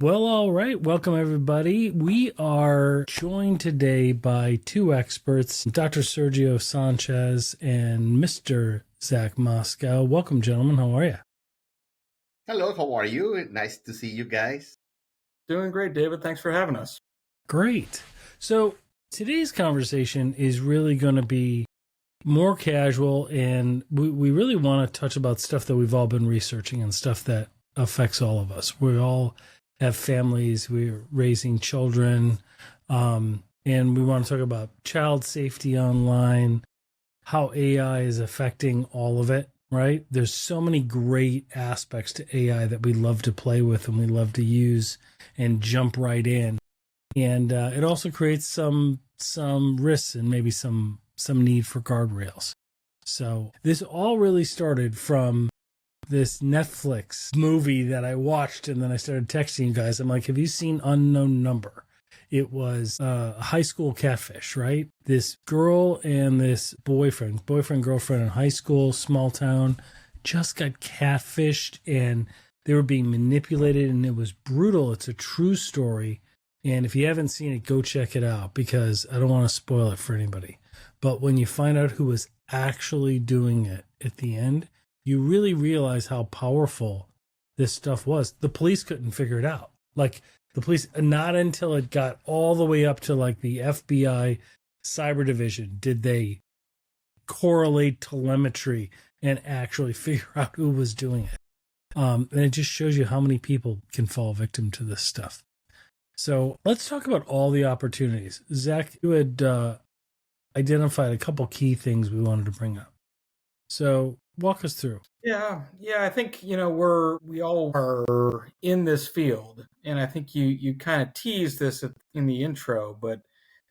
Well, all right. Welcome, everybody. We are joined today by two experts, Dr. Sergio Sanchez and Mr. Zach Moscow. Welcome, gentlemen. How are you? Hello, how are you? Nice to see you guys. Doing great, David. Thanks for having us. Great. So, today's conversation is really going to be more casual, and we really want to touch about stuff that we've all been researching and stuff that affects all of us. We all have families, we're raising children, and we want to talk about child safety online, how AI is affecting all of it, right? There's so many great aspects to AI that we love to play with and we love to use and jump right in. And it also creates some risks and maybe some need for guardrails. So this all really started from this Netflix movie that I watched, and then I started texting you guys. I'm like, have you seen Unknown Number? It was a high school catfish, right? This girl and this boyfriend, girlfriend in high school, small town, just got catfished and they were being manipulated, and it was brutal. It's a true story. And if you haven't seen it, go check it out because I don't want to spoil it for anybody. But when you find out who was actually doing it at the end, you really realize how powerful this stuff was. The police couldn't figure it out. Like the police, not until it got all the way up to like the FBI cyber division, did they correlate telemetry and actually figure out who was doing it. And it just shows you how many people can fall victim to this stuff. So let's talk about all the opportunities. Zach, you had identified a couple key things we wanted to bring up. So walk us through. Yeah. I think we all are in this field, and I think you kind of teased this in the intro, but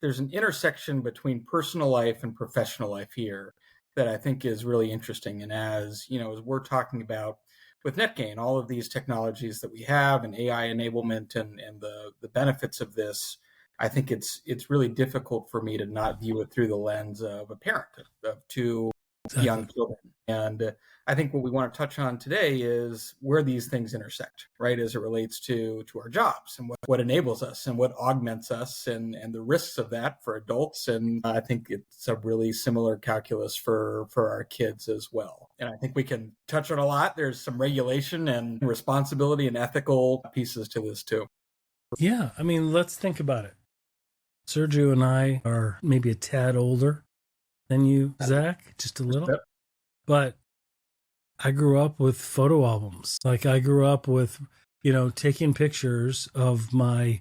there's an intersection between personal life and professional life here that I think is really interesting. And as we're talking about with NetGain, all of these technologies that we have and AI enablement and the benefits of this, I think it's really difficult for me to not view it through the lens of a parent of two young children. And I think what we want to touch on today is where these things intersect, right, as it relates to our jobs and what enables us and what augments us and the risks of that for adults. And I think it's a really similar calculus for our kids as well. And I think we can touch on a lot. There's some regulation and responsibility and ethical pieces to this too. Yeah, I mean, let's think about it. Sergio and I are maybe a tad older than you, Zach, just a little. Yep. But I grew up with photo albums. Like I grew up with, taking pictures of my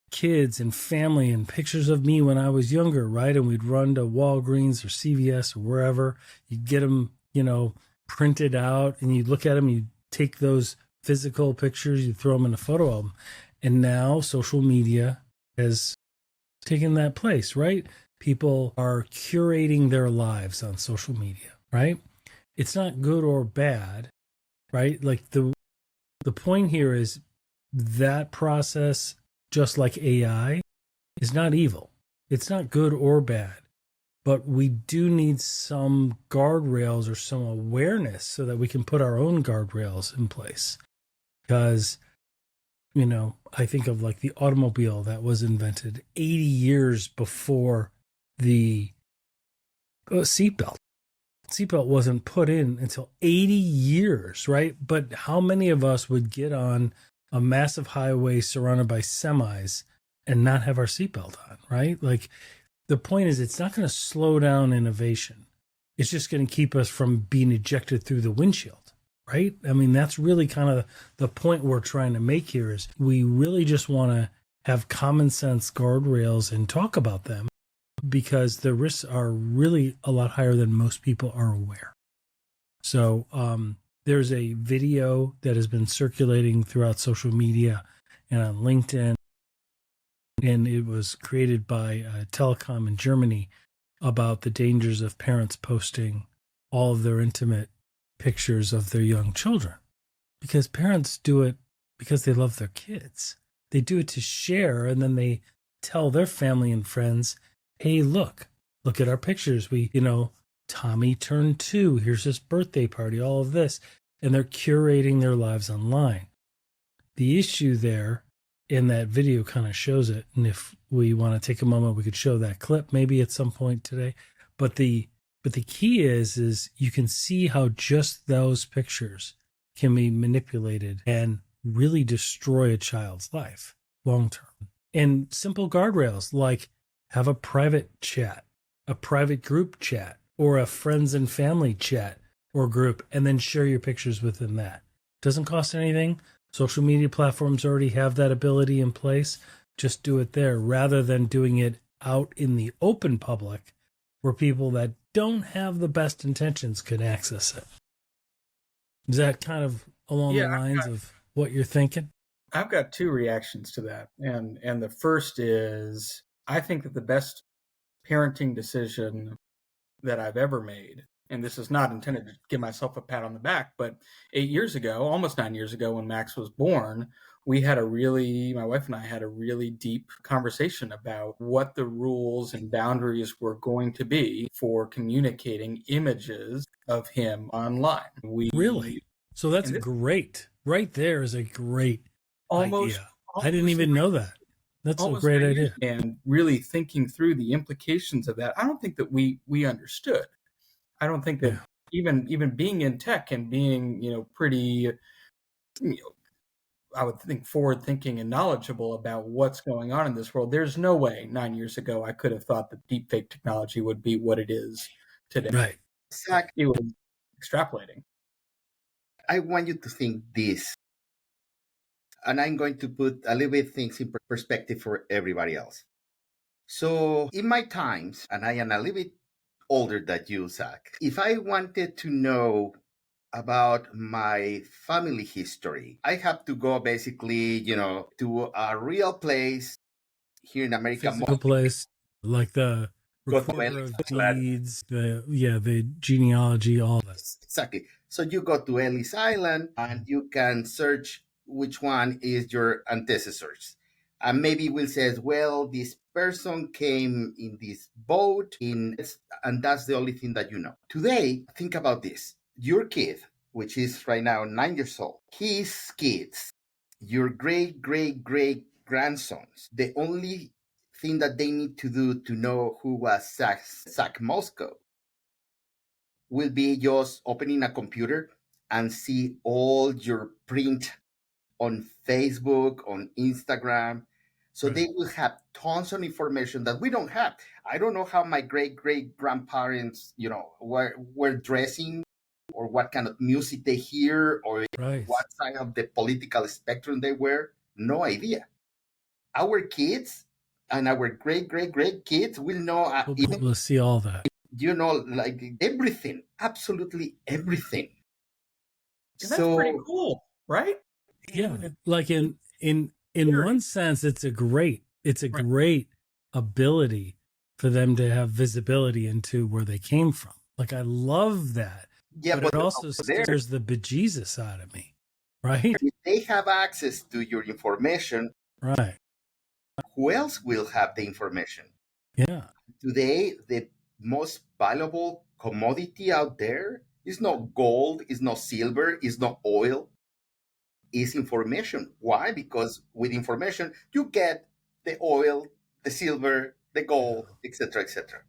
kids and family and pictures of me when I was younger, right? And we'd run to Walgreens or CVS or wherever. You'd get them, printed out, and you'd look at them, you'd take those physical pictures, you throw them in a photo album. And now social media has taken that place, right? People are curating their lives on social media, right? It's not good or bad, right? Like the point here is that process, just like AI, is not evil. It's not good or bad, but we do need some guardrails or some awareness so that we can put our own guardrails in place. Because, I think of like the automobile that was invented 80 years before the seatbelt. Seatbelt wasn't put in until 80 years, right? But how many of us would get on a massive highway surrounded by semis and not have our seatbelt on, right? Like the point is, it's not going to slow down innovation. It's just going to keep us from being ejected through the windshield, right? I mean, that's really kind of the point we're trying to make here is we really just want to have common sense guardrails and talk about them, because the risks are really a lot higher than most people are aware. So there's a video that has been circulating throughout social media and on LinkedIn, and it was created by Telekom in Germany about the dangers of parents posting all of their intimate pictures of their young children. Because parents do it because they love their kids. They do it to share, and then they tell their family and friends, hey, look at our pictures. Tommy turned 2. Here's his birthday party, all of this. And they're curating their lives online. The issue there And that video kind of shows it. And if we want to take a moment, we could show that clip maybe at some point today. But the key is you can see how just those pictures can be manipulated and really destroy a child's life long term. And simple guardrails like have a private chat, a private group chat, or a friends and family chat or group, and then share your pictures within that. Doesn't cost anything. Social media platforms already have that ability in place. Just do it there rather than doing it out in the open public where people that don't have the best intentions can access it. Is that kind of along the lines of what you're thinking? I've got two reactions to that. And the first is I think that the best parenting decision that I've ever made, and this is not intended to give myself a pat on the back, but 8 years ago, almost 9 years ago, when Max was born, my wife and I had a really deep conversation about what the rules and boundaries were going to be for communicating images of him online. Really? So that's great. Right there is a great idea. I didn't even know that. That's a great idea. And really thinking through the implications of that, I don't think that we understood. I don't think that even being in tech and being, pretty, I would think forward thinking and knowledgeable about what's going on in this world, there's no way 9 years ago I could have thought that deepfake technology would be what it is today. Right. Exactly. It was extrapolating. I want you to think this, and I'm going to put a little bit things in perspective for everybody else. So in my times, and I am a little bit older than you, Zach, if I wanted to know about my family history, I have to go basically, to a real place here in America. Physical place, like the recorder of deeds, the genealogy, all that. Exactly. So you go to Ellis Island and you can search which one is your ancestors. And maybe we'll say, well, this person came in this boat, and that's the only thing that you know. Today, think about this. Your kid, which is right now 9 years old, his kids, your great-great-great-grandsons, the only thing that they need to do to know who was Zach Moscow will be just opening a computer and see all your print on Facebook, on Instagram. So they will have tons of information that we don't have. I don't know how my great-great-grandparents, were dressing, or what kind of music they hear, or what side of the political spectrum they were. No idea. Our kids and our great kids will know. We'll see all that. Like everything, absolutely everything. That's pretty cool, right? Yeah, like in one sense, it's a great ability for them to have visibility into where they came from. Like I love that. Yeah, but it also scares the bejesus out of me, right? If they have access to your information, right? Who else will have the information? Yeah. Today, the most valuable commodity out there is not gold, is not silver, is not oil, is information. Why? Because with information, you get the oil, the silver, the gold, etc., etc.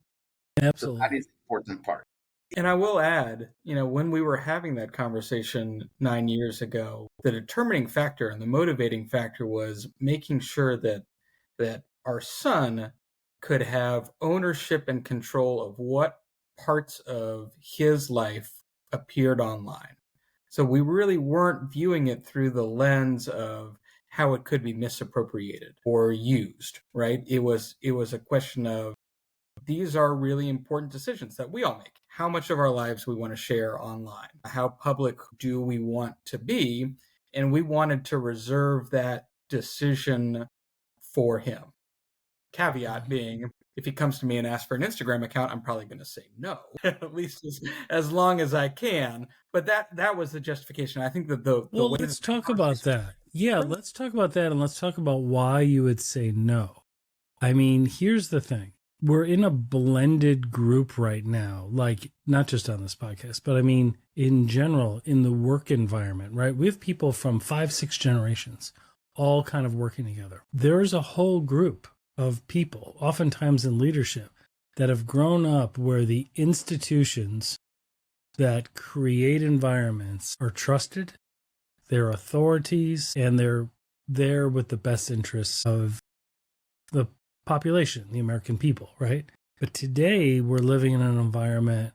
Absolutely. So that is the important part. And I will add, when we were having that conversation 9 years ago, the determining factor and the motivating factor was making sure that our son could have ownership and control of what parts of his life appeared online. So we really weren't viewing it through the lens of how it could be misappropriated or used, right? It was a question of, these are really important decisions that we all make. How much of our lives we want to share online? How public do we want to be? And we wanted to reserve that decision for him. Caveat being, if he comes to me and asks for an Instagram account, I'm probably going to say no, at least as long as I can. But that was the justification. I think that let's talk about that. Yeah, let's talk about that, and let's talk about why you would say no. I mean, here's the thing. We're in a blended group right now, like not just on this podcast, but I mean, in general, in the work environment, right? We have people from 5-6 generations all kind of working together. There's a whole group of people, oftentimes in leadership, that have grown up where the institutions that create environments are trusted, they're authorities, and they're there with the best interests of the population, the American people, right? But today we're living in an environment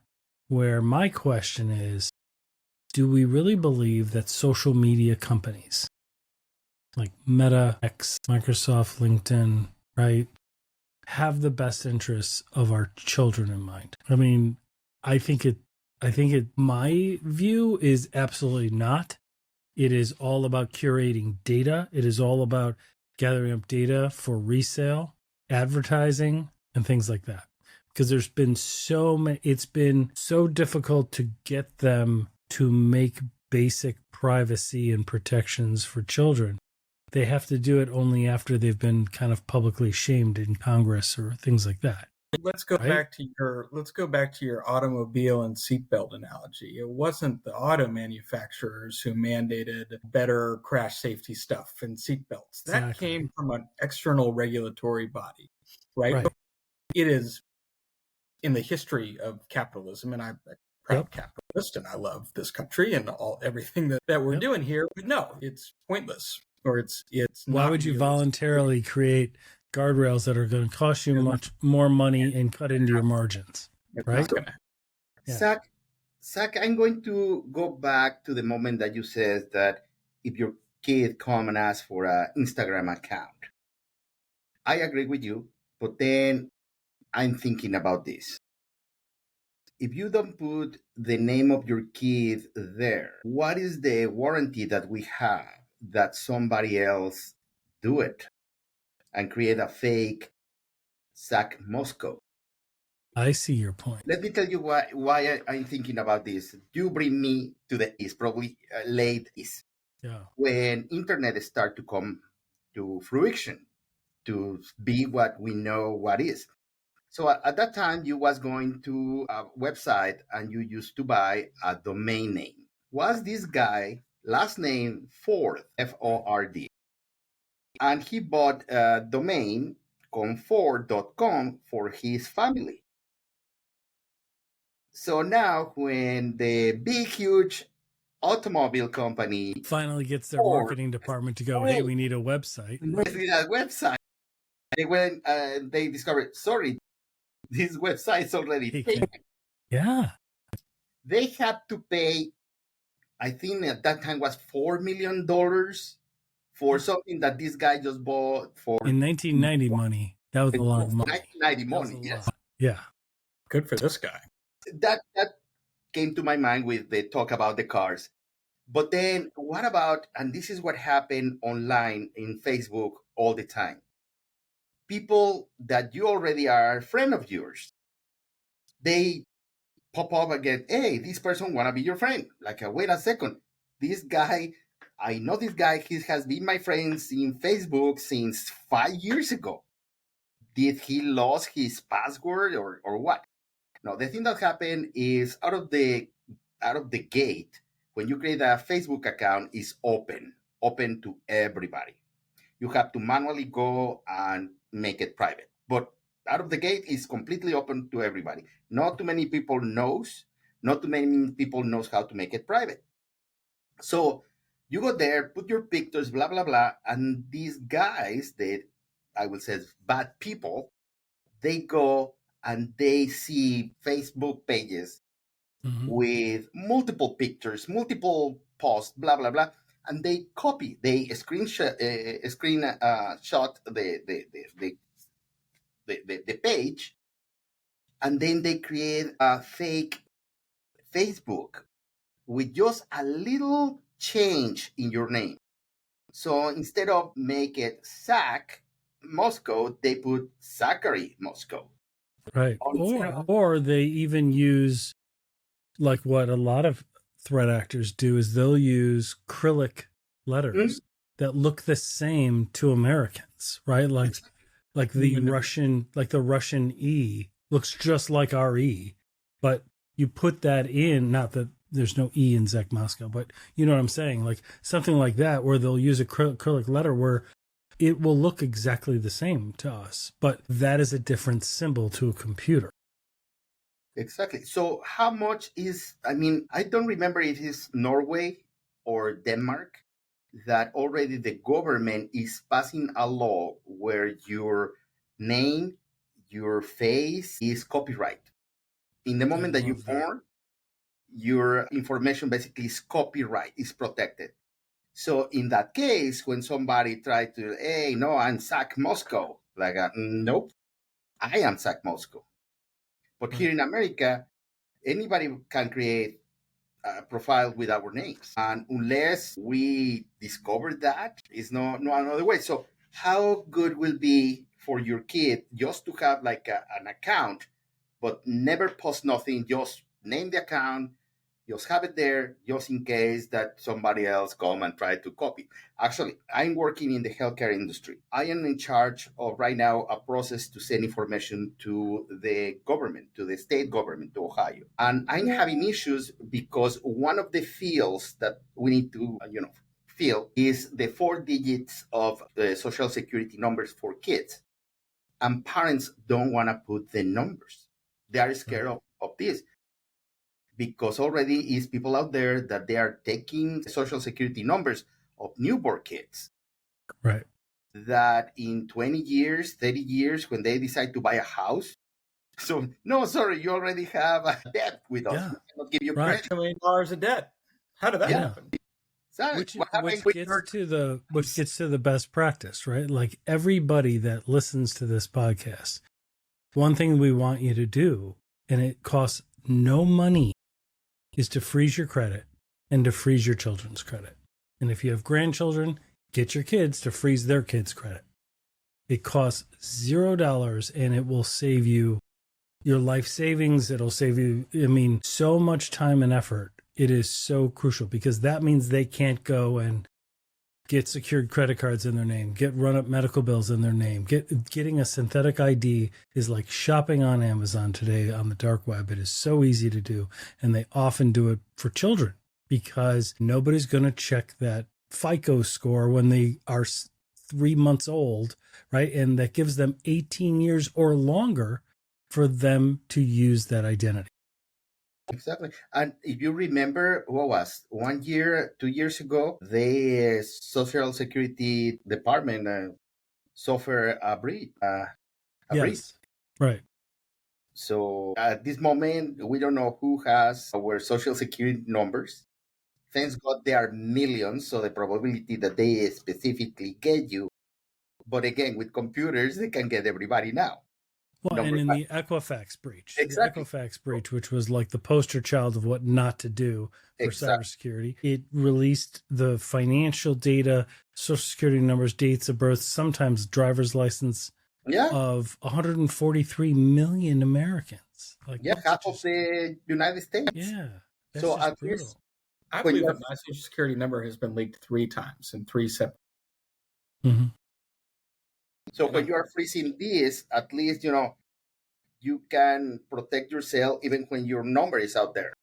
where my question is, do we really believe that social media companies like Meta, X, Microsoft, LinkedIn, right, have the best interests of our children in mind? I mean, my view is absolutely not. It is all about curating data. It is all about gathering up data for resale, advertising, and things like that. Because there's been it's been so difficult to get them to make basic privacy and protections for children. They have to do it only after they've been kind of publicly shamed in Congress or things like that. Let's go back to your automobile and seatbelt analogy. It wasn't the auto manufacturers who mandated better crash safety stuff and seatbelts. That came from an external regulatory body, right? It is in the history of capitalism, and I'm a proud capitalist, and I love this country and everything that we're doing here. But no, it's pointless, or it's. Why would you voluntarily create guardrails that are going to cost you much more money and cut into your margins, right? Zach, I'm going to go back to the moment that you said that if your kid come and ask for an Instagram account, I agree with you, but then I'm thinking about this. If you don't put the name of your kid there, what is the warranty that we have that somebody else do it and create a fake Zach Moscow? I see your point. Let me tell you why I'm thinking about this. You bring me to it's probably late is when internet start to come to fruition, to be what we know what is. So at that time, you was going to a website and you used to buy a domain name. Was this guy, last name Ford, F-O-R-D, and he bought a domain Comfort.com for his family. So now when the big, huge automobile company finally gets their marketing department to go, hey, we need a website. They went and they discovered, sorry, this website's already taken. Yeah. They had to pay, I think at that time was $4 million for something that this guy just bought for. In 1990 money. That was a lot of money. 1990 money, yes. Yeah. Good for this guy. That came to my mind with the talk about the cars. But then what about, and this is what happened online in Facebook all the time. People that you already are a friend of yours, they pop up again, hey, this person want to be your friend. Like, wait a second. This guy, I know this guy, he has been my friend in Facebook since 5 years ago. Did he lost his password or what? No, the thing that happened is out of the gate, when you create a Facebook account, is open to everybody. You have to manually go and make it private. But out of the gate, it's completely open to everybody. Not too many people knows how to make it private. So you go there, put your pictures, blah, blah, blah. And these guys, that I would say bad people, they go and they see Facebook pages with multiple pictures, multiple posts, blah, blah, blah. And they screenshot the page, and then they create a fake Facebook with just a little change in your name. So instead of make it Zach Moscow, they put Zachary Moscow. Right. Or they even use, like what a lot of threat actors do, is they'll use Cyrillic letters that look the same to Americans, right? Like the Russian E looks just like our E, but you put that in, not that there's no E in Zach Moscow, but you know what I'm saying? Like something like that, where they'll use acrylic letter where it will look exactly the same to us, but that is a different symbol to a computer. Exactly. So how much is, I mean, I don't remember if it's Norway or Denmark that already the government is passing a law where your name, your face is copyright. In the moment that you're born, your information basically is copyright, is protected. So in that case, when somebody tried to, hey, no, I'm Zach Moscow, like, nope, I am Zach Moscow. But here in America, anybody can create a profile with our names. And unless we discover that, it's no another way. So how good will be for your kid just to have like an account, but never post nothing, just name the account, just have it there, just in case that somebody else come and try to copy. Actually, I'm working in the healthcare industry. I am in charge of right now a process to send information to the government, to the state government, to Ohio. And I'm having issues because one of the fields that we need to, fill is the 4 digits of the social security numbers for kids. And parents don't want to put the numbers. They are scared of this, because already is people out there that they are taking social security numbers of newborn kids. Right. That in 20 years, 30 years, when they decide to buy a house, so no, sorry, you already have a debt with us. Yeah. We cannot give you Right. credit. $2 million of debt. How did that happen? Sorry, Which what happened with your... gets to the best practice, right? Like everybody that listens to this podcast, one thing we want you to do, and it costs no money, is to freeze your credit and to freeze your children's credit. And if you have grandchildren, get your kids to freeze their kids' credit. It costs $0 and it will save you your life savings. It'll save you, so much time and effort. It is so crucial because that means they can't go and get secured credit cards in their name, get run-up medical bills in their name. Getting a synthetic ID is like shopping on Amazon today on the dark web. It is so easy to do, and they often do it for children because nobody's going to check that FICO score when they are 3 months old, right? And that gives them 18 years or longer for them to use that identity. Exactly. And if you remember, what was 1 year, 2 years ago, the Social Security Department suffered a breach. Yes. Right. So at this moment, we don't know who has our Social Security numbers. Thanks God there are millions, so the probability that they specifically get you. But again, with computers, they can get everybody now. Well, and in the Equifax breach, Exactly. the Equifax breach, which was like the poster child of what not to do for cybersecurity, it released the financial data, social security numbers, dates of birth, sometimes driver's license of 143 million Americans. Like half of the United States. Yeah. So at least I believe that my social security number has been leaked 3 times in 3 separate. Mm-hmm. So when you are freezing this, at least, you can protect yourself even when your number is out there.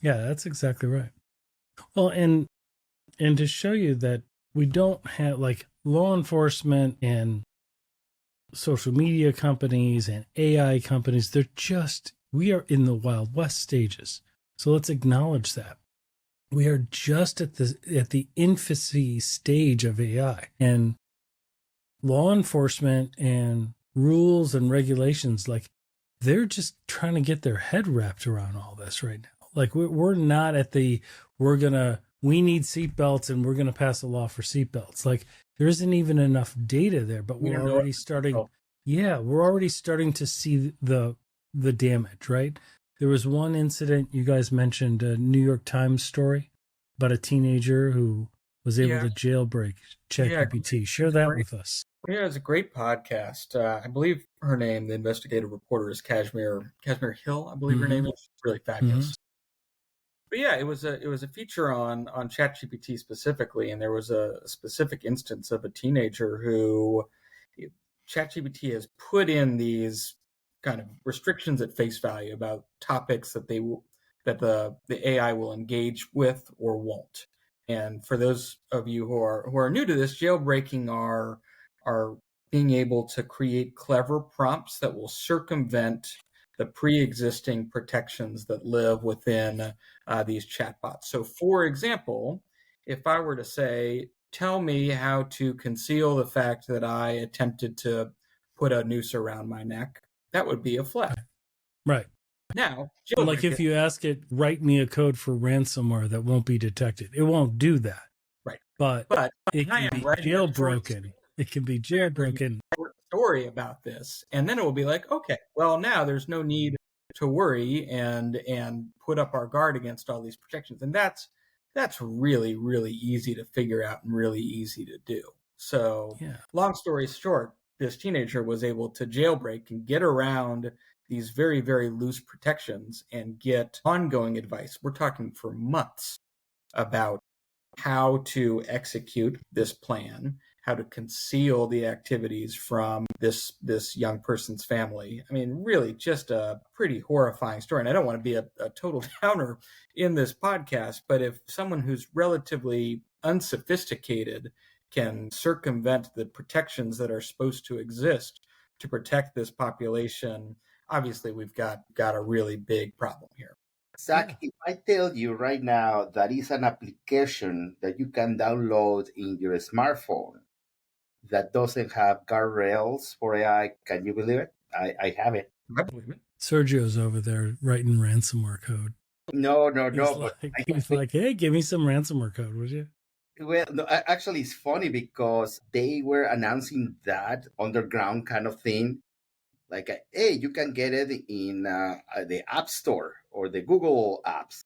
Yeah, that's exactly right. Well, and to show you that we don't have like law enforcement and social media companies and AI companies, we are in the Wild West stages. So let's acknowledge that. We are just at the infancy stage of AI, and law enforcement and rules and regulations, like they're just trying to get their head wrapped around all this right now. Like we're not at we need seatbelts and we're going to pass a law for seatbelts. Like there isn't even enough data there, but we're already starting. Yeah, we're already starting to see the damage, right? There was one incident you guys mentioned, a New York Times story about a teenager who was able to jailbreak ChatGPT. Share that with us. Yeah, it's a great podcast. I believe her name, the investigative reporter, is Kashmir Hill. I believe her name is. Really fabulous. But yeah, it was a feature on ChatGPT specifically, and there was a specific instance of a teenager who ChatGPT has put in these kind of restrictions at face value about topics that they that the AI will engage with or won't. And for those of you who are new to this, jailbreaking are being able to create clever prompts that will circumvent the pre-existing protections that live within these chatbots. So, for example, if I were to say, tell me how to conceal the fact that I attempted to put a noose around my neck, that would be a flag. Right. Now, Like if you ask it, write me a code for ransomware that won't be detected, it won't do that. Right. But it I can am be writing a jailbroken. It can be jailbroken. story about this, and then it will be like, okay, well, now there's no need to worry and put up our guard against all these protections, and that's really, really easy to figure out and really easy to do. So, long story short, this teenager was able to jailbreak and get around these very, very loose protections and get ongoing advice. We're talking for months about how to execute this plan, how to conceal the activities from this young person's family. I mean, really just a pretty horrifying story. And I don't want to be a total downer in this podcast, but if someone who's relatively unsophisticated can circumvent the protections that are supposed to exist to protect this population, obviously we've got a really big problem here. Zach, if I tell you right now that is an application that you can download in your smartphone that doesn't have guardrails for AI, can you believe it? I have it. I believe it. Sergio's over there writing ransomware code. No. He's like, hey, give me some ransomware code, would you? Well, no, actually, it's funny because they were announcing that underground kind of thing. Like, hey, you can get it in the App Store or the Google apps.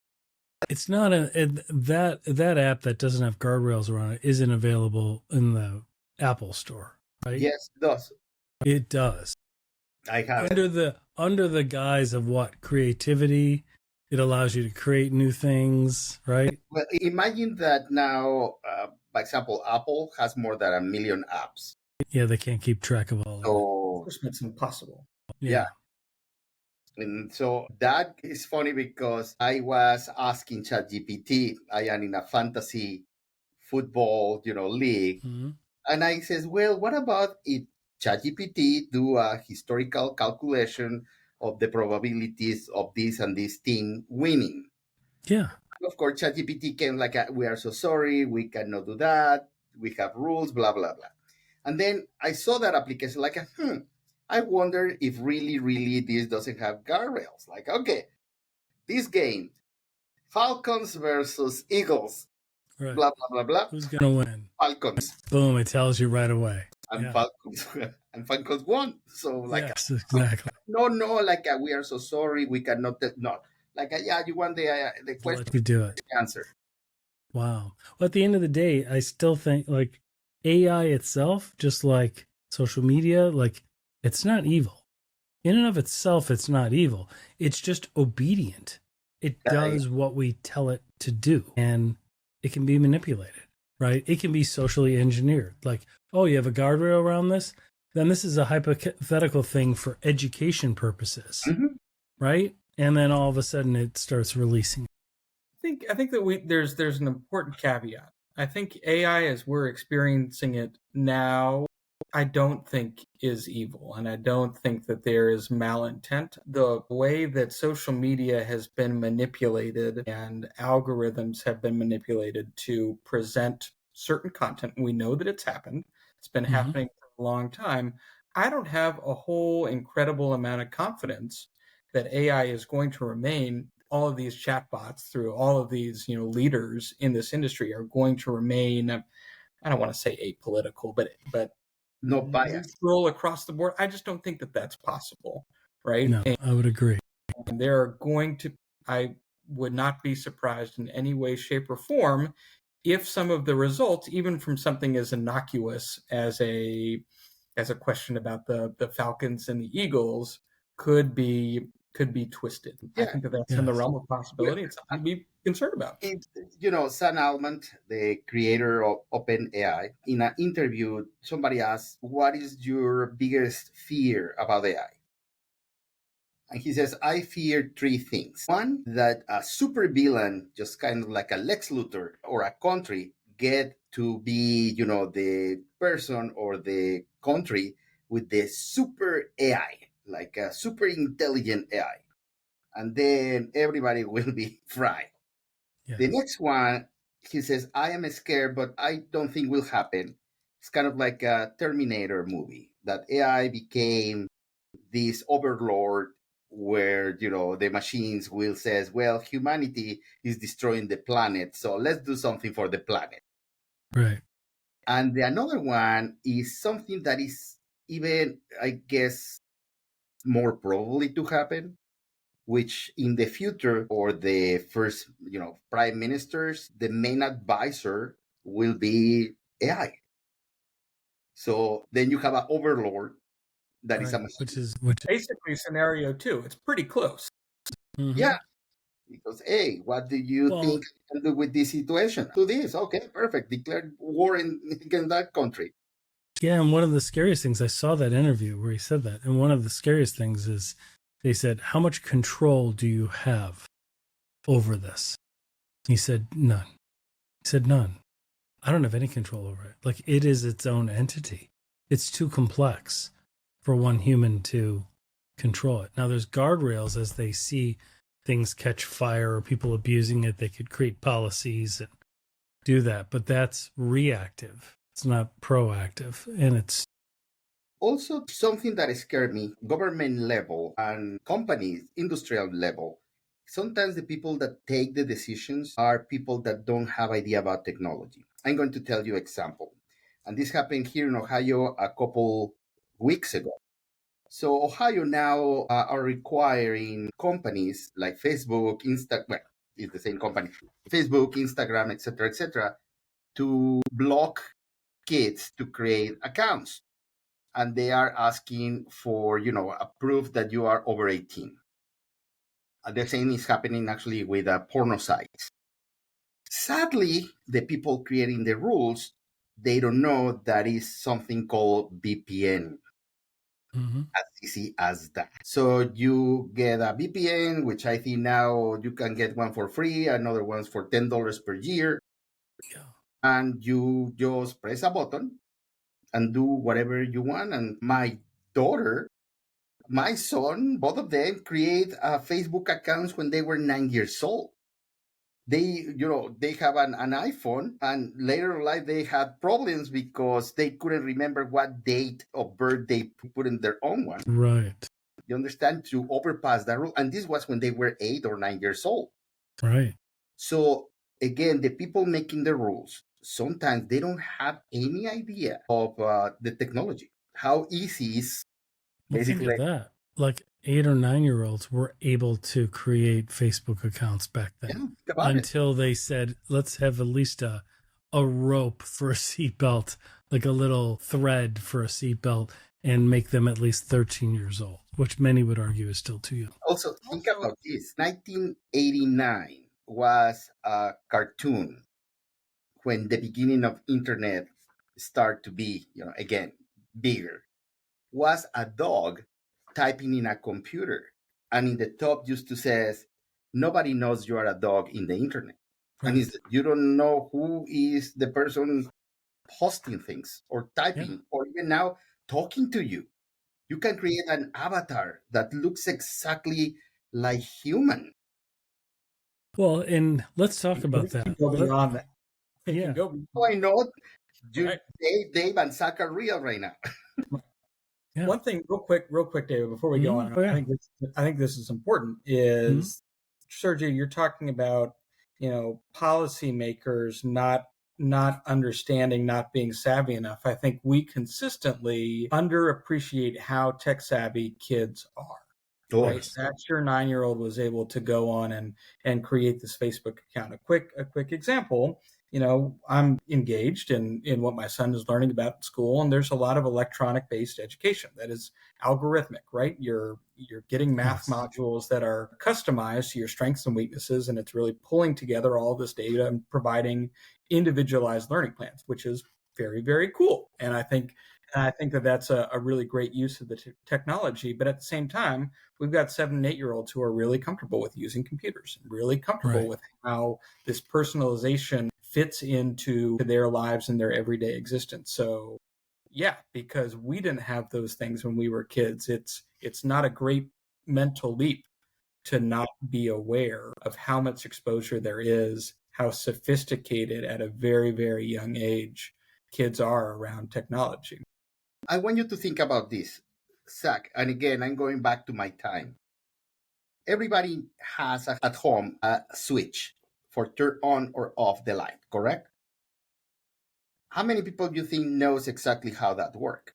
It's not that app that doesn't have guardrails around it isn't available in the Apple Store, right? Yes, it does. It does. I have it. Under the guise of what? Creativity. It allows you to create new things, right? Well, imagine that now, for example, Apple has more than 1 million apps. Yeah, they can't keep track of all of it. Of course, it's impossible. Yeah. And so that is funny because I was asking ChatGPT, I am in a fantasy football, league. Mm-hmm. And I says, well, what about if ChatGPT do a historical calculation of the probabilities of this and this team winning? Yeah. Of course, ChatGPT came like, we are so sorry, we cannot do that. We have rules, blah, blah, blah. And then I saw that application like, I wonder if really this doesn't have guardrails. Like, okay, this game, Falcons versus Eagles, right. Blah, blah, blah, blah. Who's going to win? Falcons. Boom, it tells you right away. And Falcons won. So like, yes, exactly. No, like we are so sorry, we cannot. No, like you want the question? Let you do it. The answer. Wow. Well, at the end of the day, I still think like AI itself, just like social media, like it's not evil. In and of itself, it's not evil. It's just obedient. It does what we tell it to do, and it can be manipulated, right? It can be socially engineered. Like, oh, you have a guardrail around this? Then this is a hypothetical thing for education purposes, right? And then all of a sudden it starts releasing. I think that there's an important caveat. I think AI, as we're experiencing it now, I don't think is evil, and I don't think that there is malintent. The way that social media has been manipulated and algorithms have been manipulated to present certain content, we know that it's happened. It's been happening for a long time. I don't have a whole incredible amount of confidence that AI is going to remain. All of these chatbots through all of these, leaders in this industry are going to remain, I don't want to say apolitical, but no bias, neutral across the board. I just don't think that that's possible, right? No, I would agree. And there are going to, I would not be surprised in any way, shape, or form if some of the results, even from something as innocuous as a question about the Falcons and the Eagles, could be twisted. Yeah. I think that that's in the realm of possibility. It's something to be concerned about. Sam Altman, the creator of OpenAI, in an interview, somebody asked, what is your biggest fear about AI? And he says, I fear three things. One, that a supervillain, just kind of like a Lex Luthor or a country, get to be, the person or the country with the super AI, like a super intelligent AI. And then everybody will be fried. Yeah. The next one, he says, I am scared, but I don't think will happen. It's kind of like a Terminator movie that AI became this overlord where the machines will says, well, humanity is destroying the planet, so let's do something for the planet. Right. And the another one is something that is even, I guess, more probably to happen, which in the future, or the first prime ministers, the main advisor will be AI. So then you have an overlord that is a Right. machine. Which Basically, scenario 2. It's pretty close. mhm. Yeah, because hey, what do you Well, think I can do with this situation? Do this, okay, perfect. Declare war against that country. yeah, and one of the scariest things, I saw that interview where he said that, and one of the scariest things is they said, how much control do you have over this? He said, none. He said, none. I don't have any control over it. Like, it is its own entity. It's too complex for one human to control it. Now, there's guardrails as they see things catch fire or people abusing it. They could create policies and do that, but that's reactive. It's not proactive, and it's Also, something that scared me, government level and companies, industrial level. Sometimes the people that take the decisions are people that don't have idea about technology. I'm going to tell you example. And this happened here in Ohio a couple weeks ago. So Ohio now are requiring companies like Facebook, well, it's the same company, Facebook, Instagram, etc., to block kids to create accounts, and they are asking for a proof that you are over 18. The same is happening actually with porno sites. Sadly, the people creating the rules, they don't know that is something called VPN. As easy as that. So you get a VPN, which I think now you can get one for free, another one's for $10 per year. yeah. And you just press a button and do whatever you want. And my daughter, my son, both of them create Facebook accounts when they were 9 years old. They have an iPhone, and later in life they had problems because they couldn't remember what date of birth they put in their own one. Right. You understand? To overpass that rule. And this was when they were 8 or 9 years old. Right. So again, the people making the rules, sometimes they don't have any idea of the technology. How easy is Well, think basically. of that. Like 8 or 9-year-olds were able to create Facebook accounts back then, Think about it. until they said, let's have at least a rope for a seatbelt, like a little thread for a seatbelt, and make them at least 13 years old, which many would argue is still too young. Also, think about this. 1989 was a cartoon when the beginning of internet started to be, again, bigger. Was a dog typing in a computer, and in the top used to says, nobody knows you are a dog in the internet. Right. And you don't know who is the person posting things or typing or even now talking to you. You can create an avatar that looks exactly like human. Well, and let's talk about that. Go beyond that. Yeah. Oh, I know. Right. Dave and Zach are real right now. Yeah. One thing, real quick, David, before we go on, Oh, yeah. I think this is important. Is Sergio, you're talking about policymakers not understanding, not being savvy enough. I think we consistently underappreciate how tech savvy kids are. Right? That's your 9-year-old was able to go on and create this Facebook account. A quick example. I'm engaged in what my son is learning about in school, and there's a lot of electronic based education that is algorithmic, right? You're getting math modules that are customized to your strengths and weaknesses, and it's really pulling together all this data and providing individualized learning plans, which is very, very cool. And I think And I think that that's a really great use of the technology. But at the same time, we've got 7 and 8-year-olds who are really comfortable with using computers, really comfortable Right. with how this personalization fits into their lives and their everyday existence. So, yeah, because we didn't have those things when we were kids, it's not a great mental leap to not be aware of how much exposure there is, how sophisticated at a very, very young age kids are around technology. I want you to think about this, Zach. And again, I'm going back to my time. Everybody has at home a switch for turn on or off the light, correct? How many people do you think knows exactly how that works?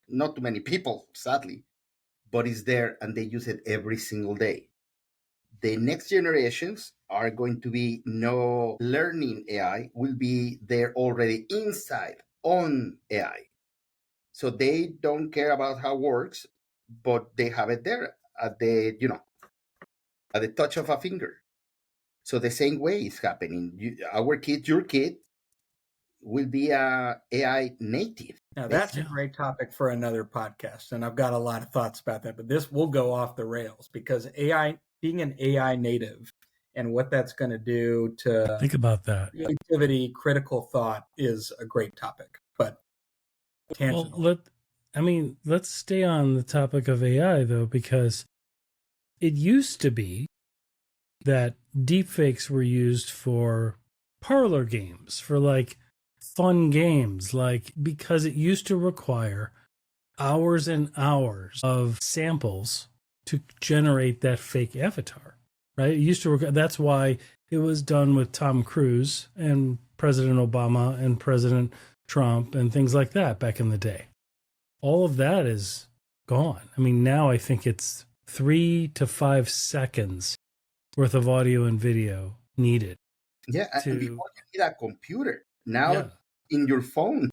Not too many people, sadly, but it's there and they use it every single day. The next generations are going to be no learning AI, will be there already inside on AI. So they don't care about how it works, but they have it there at the, at the touch of a finger. So the same way is happening. Our kid, your kid, will be a AI native. Now that's a great topic for another podcast, and I've got a lot of thoughts about that. But this will go off the rails because AI, being an AI native, and what that's going to do to Think about that. creativity, critical thought is a great topic. But tangential. Well, let's stay on the topic of AI though, because it used to be that deepfakes were used for parlor games, for like fun games, like because it used to require hours and hours of samples to generate that fake avatar, right? It used to that's why it was done with Tom Cruise and President Obama and President Trump and things like that back in the day. All of that is gone. I mean, now I think it's 3 to 5 seconds worth of audio and video needed. Yeah, and before you need a computer, now in your phone.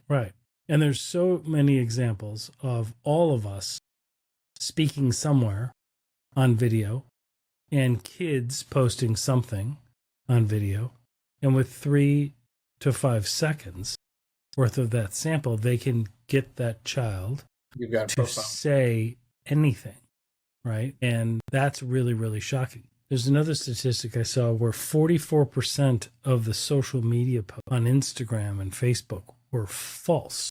Right. And there's so many examples of all of us speaking somewhere on video and kids posting something on video. And with 3 to 5 seconds worth of that sample, they can get that child to say anything, right? And that's really, really shocking. There's another statistic I saw where 44% of the social media posts on Instagram and Facebook were false.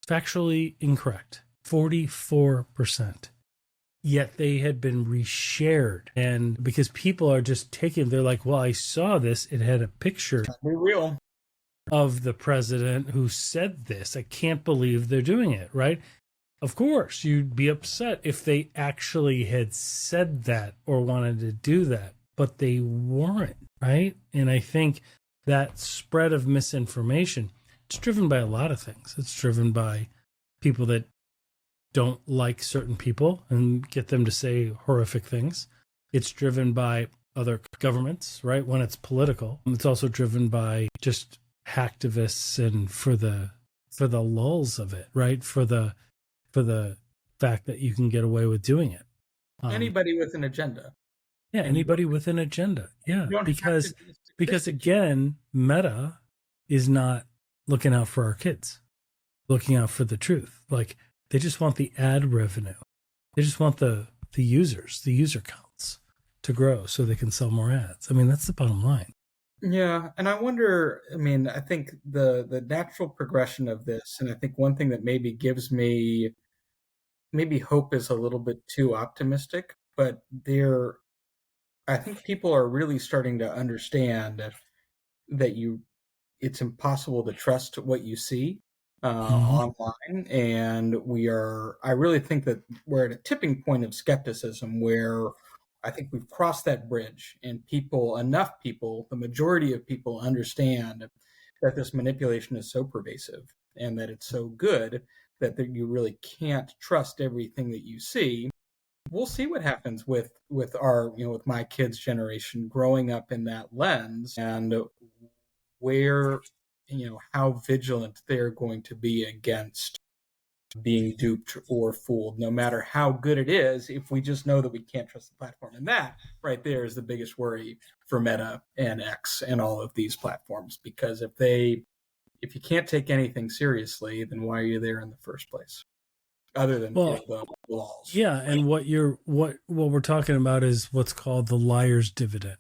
Factually incorrect. 44%. Yet they had been reshared. And because people are just taking, they're like, well, I saw this. It had a picture of the president who said this. I can't believe they're doing it, right? Of course, you'd be upset if they actually had said that or wanted to do that, but they weren't, right? And I think that spread of misinformation, it's driven by a lot of things. It's driven by people that don't like certain people and get them to say horrific things. It's driven by other governments, right? When it's political. It's also driven by just hacktivists and for the lulls of it, right? For the fact that you can get away with doing it. Anybody with an agenda. Yeah, anybody with an agenda. Yeah, because again, Meta is not looking out for our kids, looking out for the truth. Like they just want the ad revenue. They just want the users, the user counts to grow so they can sell more ads. I mean, that's the bottom line. Yeah, and I wonder, I mean, I think the natural progression of this, and I think one thing that maybe gives me, maybe hope is a little bit too optimistic, but I think people are really starting to understand that it's impossible to trust what you see online, and I really think that we're at a tipping point of skepticism where I think we've crossed that bridge, and enough people, the majority of people understand that this manipulation is so pervasive and that it's so good that you really can't trust everything that you see. We'll see what happens with our, with my kids' generation growing up in that lens, and where, how vigilant they're going to be against being duped or fooled, no matter how good it is, if we just know that we can't trust the platform. And that right there is the biggest worry for Meta and X and all of these platforms, because if they if you can't take anything seriously, then why are you there in the first place? Other than Well, the laws. yeah, and what we're talking about is what's called the liar's dividend.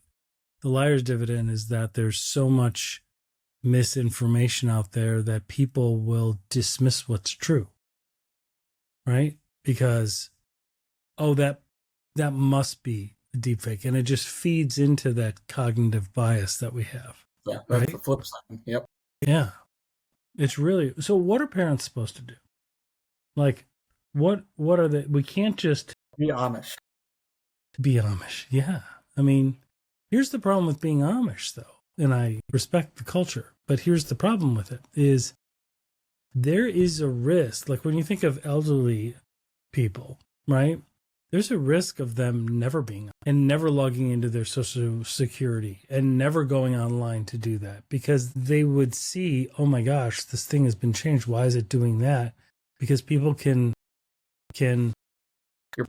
The liar's dividend is that there's so much misinformation out there that people will dismiss what's true, right? Because, oh, that must be a deepfake, and it just feeds into that cognitive bias that we have. Yeah, that's the flip side. Yep. Yeah, it's really. So, what are parents supposed to do? Like, what are they? We can't just be Amish. Be Amish, yeah. I mean, here's the problem with being Amish, though, and I respect the culture, but here's the problem with it: is there is a risk. Like when you think of elderly people, right? There's a risk of them never being and never logging into their social security and never going online to do that because they would see, oh my gosh, this thing has been changed. Why is it doing that? Because people can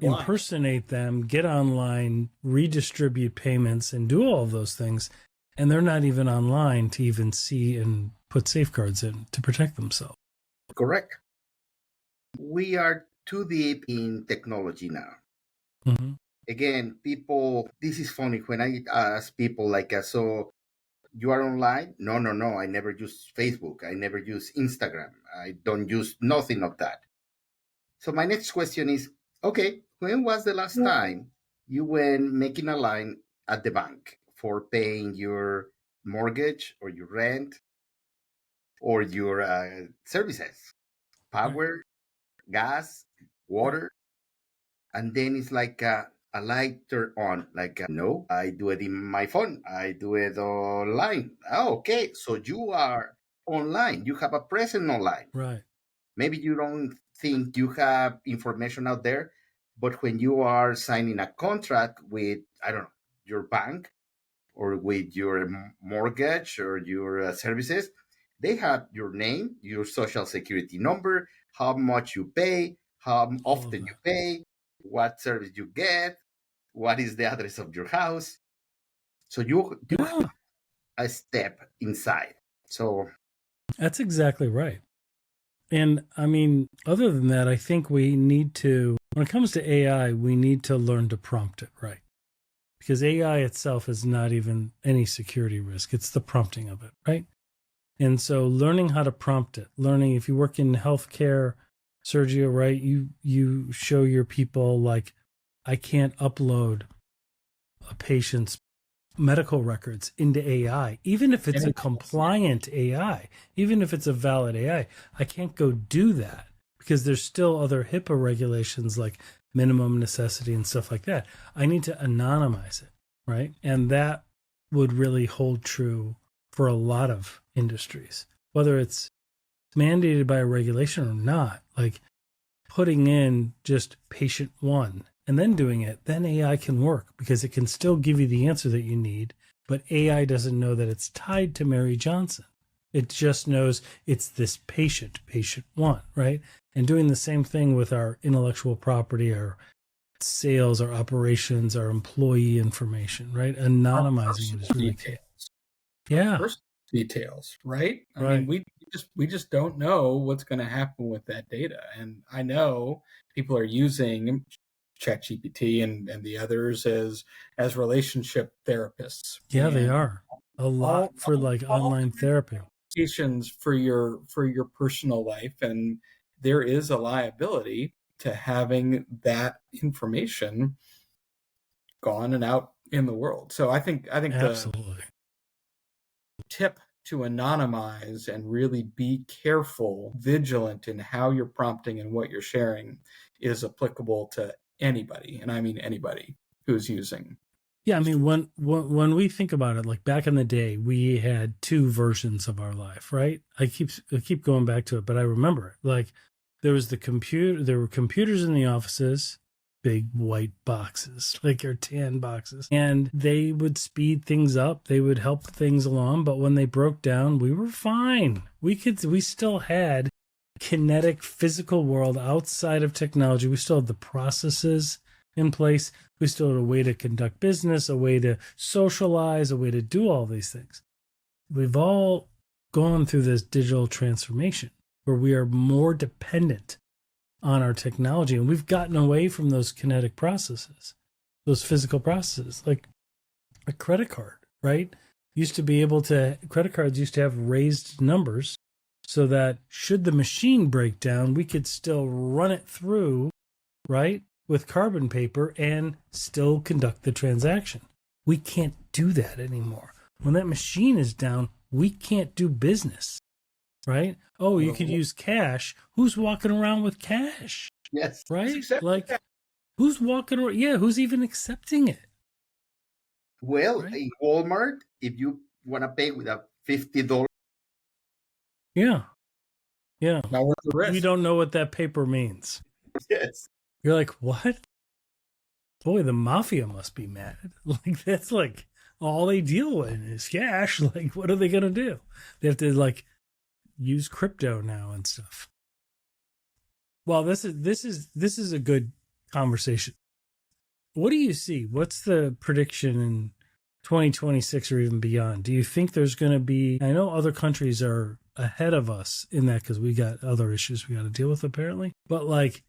impersonate them, get online, redistribute payments, and do all of those things. And they're not even online to even see and put safeguards in to protect themselves. Correct. We are too deep in technology now. Mm-hmm. Again, people, this is funny when I ask people like, so you are online? No, I never use Facebook. I never use Instagram. I don't use nothing of that. So my next question is, okay, when was the last time you went making a line at the bank for paying your mortgage or your rent or your services? Power, gas, water. And then it's like a light turn on. Like, no, I do it in my phone. I do it online. Oh, okay. So you are online. You have a presence online. Right. Maybe you don't think you have information out there, but when you are signing a contract with, I don't know, your bank or with your mortgage or your services, they have your name, your social security number, how much you pay, how often you pay, what service you get, what is the address of your house. So you have a step inside. So that's exactly right. And I mean, other than that, I think we need to, when it comes to AI, we need to learn to prompt it right. Because AI itself is not even any security risk. It's the prompting of it, right? And so learning how to prompt it, learning if you work in healthcare, Sergio, right? You show your people like, I can't upload a patient's medical records into AI, even if it's a compliant AI, even if it's a valid AI, I can't go do that because there's still other HIPAA regulations like minimum necessity and stuff like that. I need to anonymize it, right? And that would really hold true for a lot of industries, whether it's mandated by a regulation or not. Like putting in just patient one and then doing it, then AI can work because it can still give you the answer that you need, but AI doesn't know that it's tied to Mary Johnson. It just knows it's this patient one, right? And doing the same thing with our intellectual property, our sales, our operations, our employee information, right? Anonymizing it is really key. Yeah. Personal details, right? I mean, we just don't know what's going to happen with that data. And I know people are using ChatGPT and the others as relationship therapists. Yeah, they are a lot for like online therapy. For your personal life, and there is a liability to having that information gone and out in the world. So I think absolutely the tip to anonymize and really be careful, vigilant in how you're prompting and what you're sharing is applicable to anybody, and I mean anybody who's using. Yeah, I mean when we think about it, like back in the day, we had two versions of our life, right? I keep going back to it, but I remember it. Like there were computers in the offices, big white boxes, like your tan boxes, and they would speed things up, they would help things along, but when they broke down, we were fine. We still had kinetic physical world outside of technology. We still had the processes in place. We still had a way to conduct business, a way to socialize, a way to do all these things. We've all gone through this digital transformation where we are more dependent on our technology, and we've gotten away from those kinetic processes, those physical processes, like a credit card, right? Credit cards used to have raised numbers so that should the machine break down, we could still run it through, right, with carbon paper and still conduct the transaction. We can't do that anymore. When that machine is down, we can't do business, right? Oh, you could use cash. Who's walking around with cash? Yes. Right? Like, who's walking around? Yeah, who's even accepting it? Well, Right? in Walmart, if you want to pay with a $50. Yeah. Yeah. Not worth the risk. You don't know what that paper means. Yes. You're like, what? Boy, the mafia must be mad. Like, that's like all they deal with is cash. Like, what are they going to do? They have to like use crypto now and stuff. Well, this is a good conversation. What do you see? What's the prediction in 2026 or even beyond? Do you think there's going to be, I know other countries are ahead of us in that because we got other issues we got to deal with apparently, but like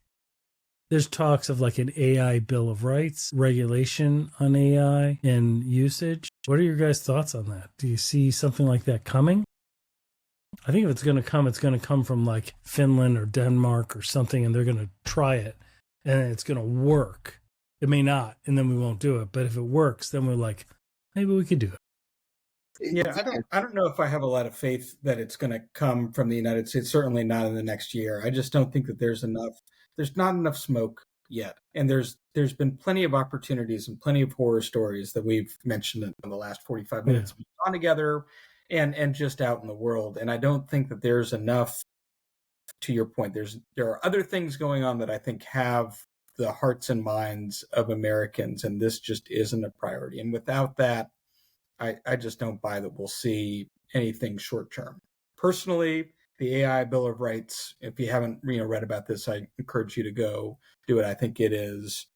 there's talks of like an AI Bill of Rights, regulation on AI and usage. What are your guys' thoughts on that? Do you see something like that coming? I think if it's going to come from like Finland or Denmark or something, and they're going to try it and it's going to work. It may not, and then we won't do it. But if it works, then we're like, maybe we could do it. Yeah, I don't know if I have a lot of faith that it's going to come from the United States. Certainly not in the next year. I just don't think that there's not enough smoke yet. And there's been plenty of opportunities and plenty of horror stories that we've mentioned in the last 45 minutes. We've gone together and just out in the world. And I don't think that there's enough, to your point, there are other things going on that I think have the hearts and minds of Americans, and this just isn't a priority. And without that, I just don't buy that we'll see anything short term. Personally, the AI Bill of Rights, if you haven't read about this, I encourage you to go do it. I think it is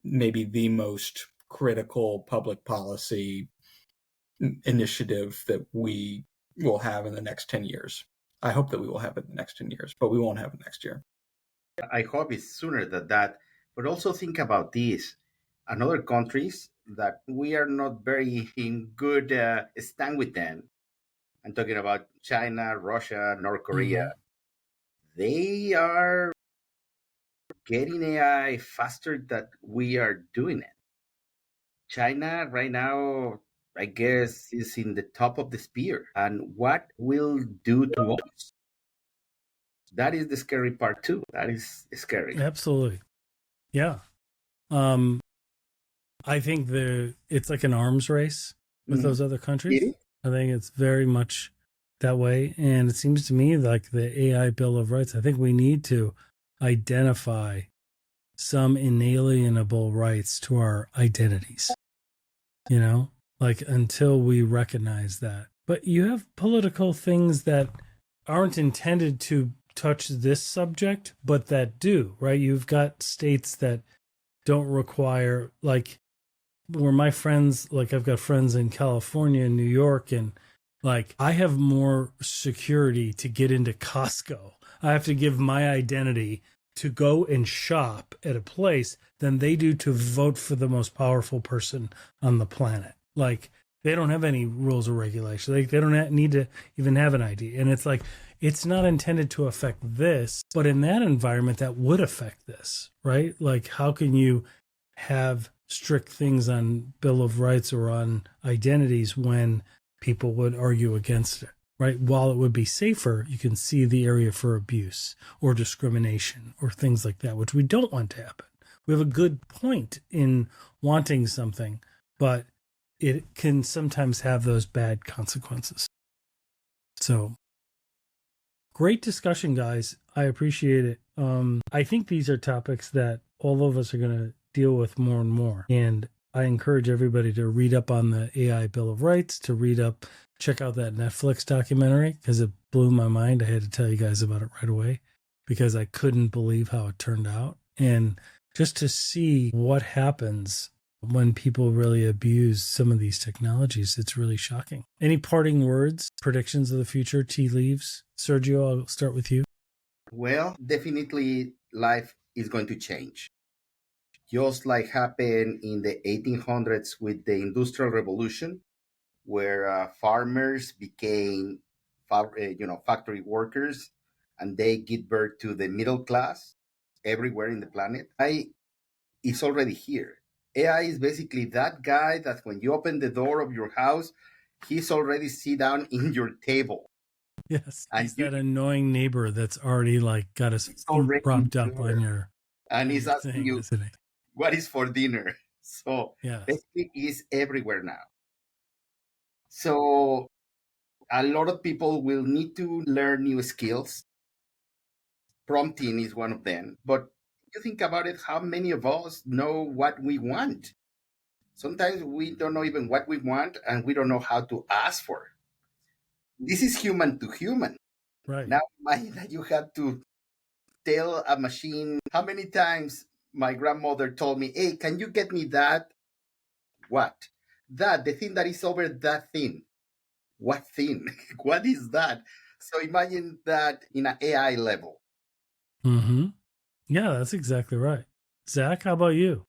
maybe the most critical public policy initiative that we will have in the next 10 years. I hope that we will have it in the next 10 years, but we won't have it next year. I hope it's sooner than that. But also think about this. And other countries that we are not very in good stand with them. I'm talking about China, Russia, North Korea. They are getting AI faster than we are doing it. China right now, I guess, is in the top of the spear. And what will do to us? That is the scary part too. That is scary. Absolutely. Yeah. I think it's like an arms race with those other countries. I think it's very much that way. And it seems to me like the AI Bill of Rights, I think we need to identify some inalienable rights to our identities, like until we recognize that. But you have political things that aren't intended to touch this subject, but that do, right? You've got states that don't require, like, where my friends, like I've got friends in California and New York, and like I have more security to get into Costco. I have to give my identity to go and shop at a place than they do to vote for the most powerful person on the planet. Like they don't have any rules or regulations. They don't need to even have an ID. And it's like, it's not intended to affect this, but in that environment that would affect this, right? Like how can you have strict things on Bill of Rights or on identities when people would argue against it, right? While it would be safer, you can see the area for abuse or discrimination or things like that, which we don't want to happen. We have a good point in wanting something, but it can sometimes have those bad consequences. So great discussion, guys. I appreciate it. I think these are topics that all of us are going to deal with more and more. And I encourage everybody to read up on the AI Bill of Rights, check out that Netflix documentary, because it blew my mind. I had to tell you guys about it right away because I couldn't believe how it turned out. And just to see what happens when people really abuse some of these technologies. It's really shocking. Any parting words, predictions of the future, tea leaves? Sergio, I'll start with you. Well, definitely life is going to change. Just like happened in the 1800s with the Industrial Revolution, where farmers became factory workers, and they give birth to the middle class everywhere in the planet. AI is already here. AI is basically that guy that when you open the door of your house, he's already sit down in your table. Yes. And He's that annoying neighbor that's already like got his feet already propped up there. on your And on he's your asking thing, you, isn't he? what is for dinner? So Yes. basically it's everywhere now. So a lot of people will need to learn new skills. Prompting is one of them. But you think about it, how many of us know what we want? Sometimes we don't know even what we want, and we don't know how to ask for it. This is human to human. Right. Now imagine that you have to tell a machine. How many times my grandmother told me, hey, can you get me that? What? That, the thing that is over that thing. What thing? What is that? So imagine that in an AI level. Mm-hmm. Yeah, that's exactly right. Zach, how about you?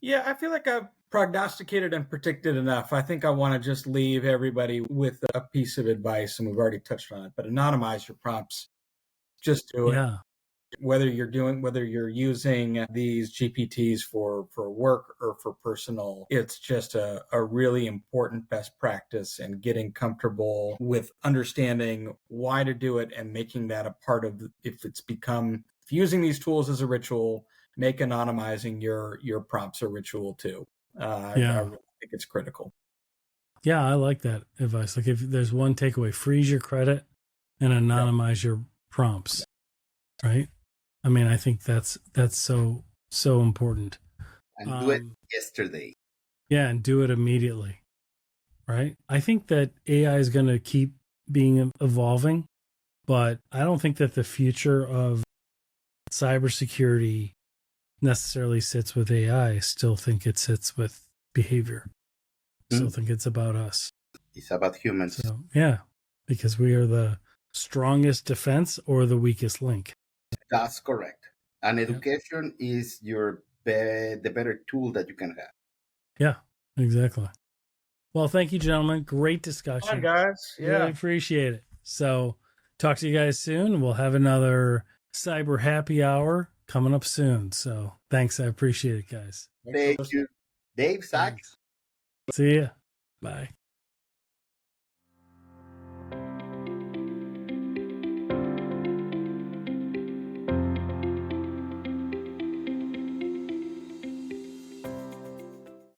Yeah, I feel like I've prognosticated and predicted enough. I think I want to just leave everybody with a piece of advice, and we've already touched on it, but anonymize your prompts. Just do it. Yeah. Whether you're using these GPTs for work or for personal, it's just a really important best practice, and getting comfortable with understanding why to do it and making that a part of, if using these tools as a ritual, make anonymizing your prompts a ritual too. I really think it's critical. Yeah, I like that advice. Like if there's one takeaway, freeze your credit and anonymize your prompts. Right? I mean, I think that's so important. And do it yesterday. Yeah, and do it immediately. Right? I think that AI is going to keep being evolving, but I don't think that the future of cybersecurity necessarily sits with AI. I still think it sits with behavior. I still think it's about us. It's about humans. So, yeah, because we are the strongest defense or the weakest link. That's correct. And education is the better tool that you can have. Yeah, exactly. Well, thank you, gentlemen. Great discussion. Hi, guys. Yeah. Really appreciate it. So, talk to you guys soon. We'll have another cyber happy hour coming up soon. So, thanks. I appreciate it, guys. Thank you. Dave, Zach. Thanks. See ya. Bye.